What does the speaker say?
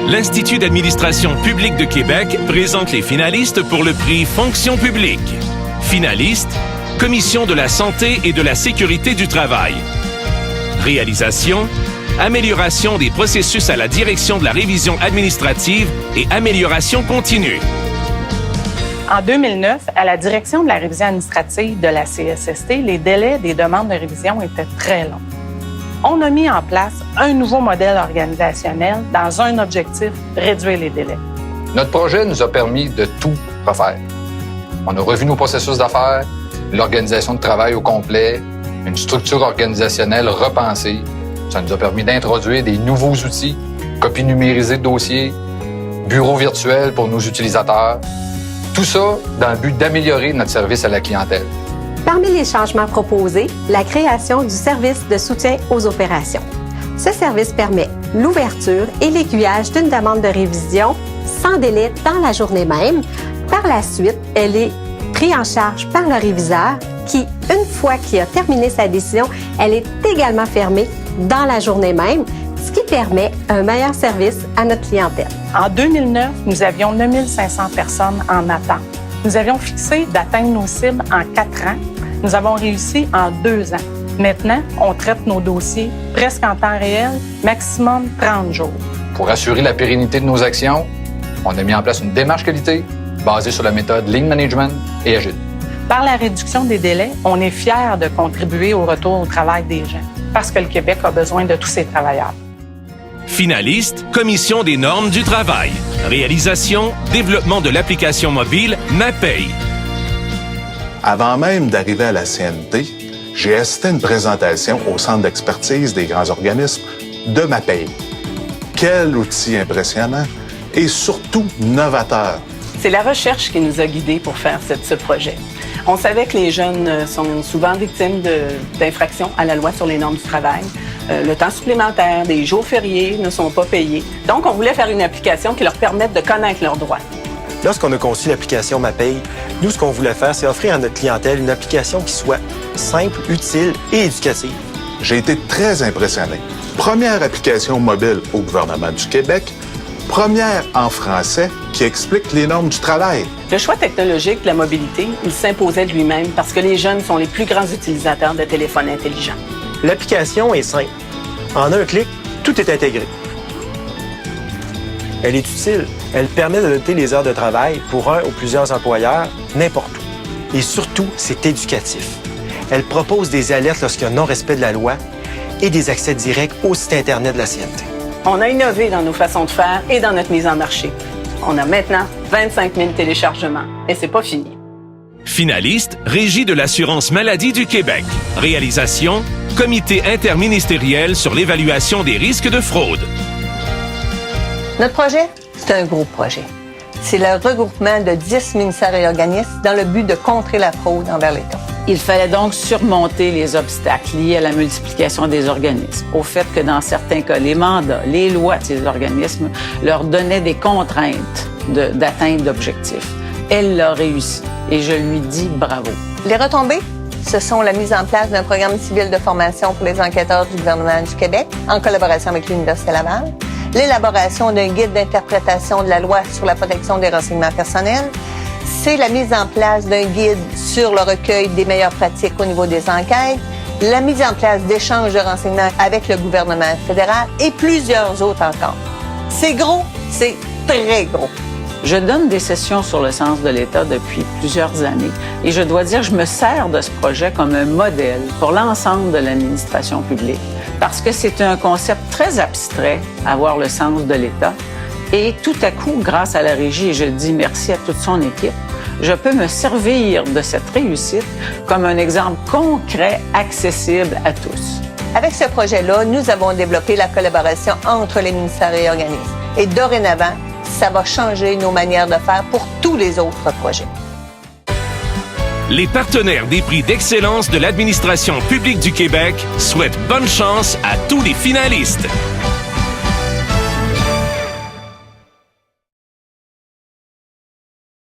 l'Institut d'administration publique de Québec présente les finalistes pour le prix Fonction publique. Finalistes, Commission de la santé et de la sécurité du travail. Réalisation, amélioration des processus à la direction de la révision administrative et amélioration continue. En 2009, à la direction de la révision administrative de la CSST, les délais des demandes de révision étaient très longs. On a mis en place un nouveau modèle organisationnel dans un objectif, réduire les délais. Notre projet nous a permis de tout refaire. On a revu nos processus d'affaires, l'organisation de travail au complet, une structure organisationnelle repensée. Ça nous a permis d'introduire des nouveaux outils, copies numérisées de dossiers, bureaux virtuels pour nos utilisateurs. Tout ça dans le but d'améliorer notre service à la clientèle. Parmi les changements proposés, la création du service de soutien aux opérations. Ce service permet l'ouverture et l'aiguillage d'une demande de révision sans délai dans la journée même. Par la suite, elle est prise en charge par le réviseur qui, une fois qu'il a terminé sa décision, elle est également fermée dans la journée même, ce qui permet un meilleur service à notre clientèle. En 2009, nous avions 9500 personnes en attente. Nous avions fixé d'atteindre nos cibles en 4 ans. Nous avons réussi en 2 ans. Maintenant, on traite nos dossiers presque en temps réel, maximum 30 jours. Pour assurer la pérennité de nos actions, on a mis en place une démarche qualité basée sur la méthode Lean Management et Agile. Par la réduction des délais, on est fiers de contribuer au retour au travail des gens, parce que le Québec a besoin de tous ses travailleurs. Finaliste, Commission des normes du travail. Réalisation, développement de l'application mobile MaPaye. Avant même d'arriver à la CNT, j'ai assisté à une présentation au Centre d'expertise des grands organismes de MaPaye. Quel outil impressionnant et surtout novateur. C'est la recherche qui nous a guidés pour faire ce projet. On savait que les jeunes sont souvent victimes d'infractions à la loi sur les normes du travail. Le temps supplémentaire, des jours fériés ne sont pas payés. Donc, on voulait faire une application qui leur permette de connaître leurs droits. Lorsqu'on a conçu l'application MaPaye, nous, ce qu'on voulait faire, c'est offrir à notre clientèle une application qui soit simple, utile et éducative. J'ai été très impressionné. Première application mobile au gouvernement du Québec, première en français qui explique les normes du travail. Le choix technologique de la mobilité, il s'imposait de lui-même parce que les jeunes sont les plus grands utilisateurs de téléphones intelligents. L'application est simple. En un clic, tout est intégré. Elle est utile. Elle permet de noter les heures de travail pour un ou plusieurs employeurs, n'importe où. Et surtout, c'est éducatif. Elle propose des alertes lorsqu'il y a non-respect de la loi et des accès directs au site Internet de la CNT. On a innové dans nos façons de faire et dans notre mise en marché. On a maintenant 25 000 téléchargements et c'est pas fini. Finaliste, Régie de l'assurance maladie du Québec. Réalisation, Comité interministériel sur l'évaluation des risques de fraude. Notre projet, c'est un gros projet. C'est le regroupement de 10 ministères et organismes dans le but de contrer la fraude envers l'État. Il fallait donc surmonter les obstacles liés à la multiplication des organismes, au fait que dans certains cas, les mandats, les lois de ces organismes leur donnaient des contraintes d'atteinte d'objectifs. Elle l'a réussi et je lui dis bravo. Les retombées, ce sont la mise en place d'un programme civil de formation pour les enquêteurs du gouvernement du Québec en collaboration avec l'Université Laval, l'élaboration d'un guide d'interprétation de la loi sur la protection des renseignements personnels, c'est la mise en place d'un guide sur le recueil des meilleures pratiques au niveau des enquêtes, la mise en place d'échanges de renseignements avec le gouvernement fédéral et plusieurs autres encore. C'est gros, c'est très gros. Je donne des sessions sur le sens de l'État depuis plusieurs années et je dois dire que je me sers de ce projet comme un modèle pour l'ensemble de l'administration publique parce que c'est un concept très abstrait, avoir le sens de l'État. Et tout à coup, grâce à la régie, et je le dis merci à toute son équipe, je peux me servir de cette réussite comme un exemple concret, accessible à tous. Avec ce projet-là, nous avons développé la collaboration entre les ministères et organismes. Et dorénavant, ça va changer nos manières de faire pour tous les autres projets. Les partenaires des prix d'excellence de l'administration publique du Québec souhaitent bonne chance à tous les finalistes.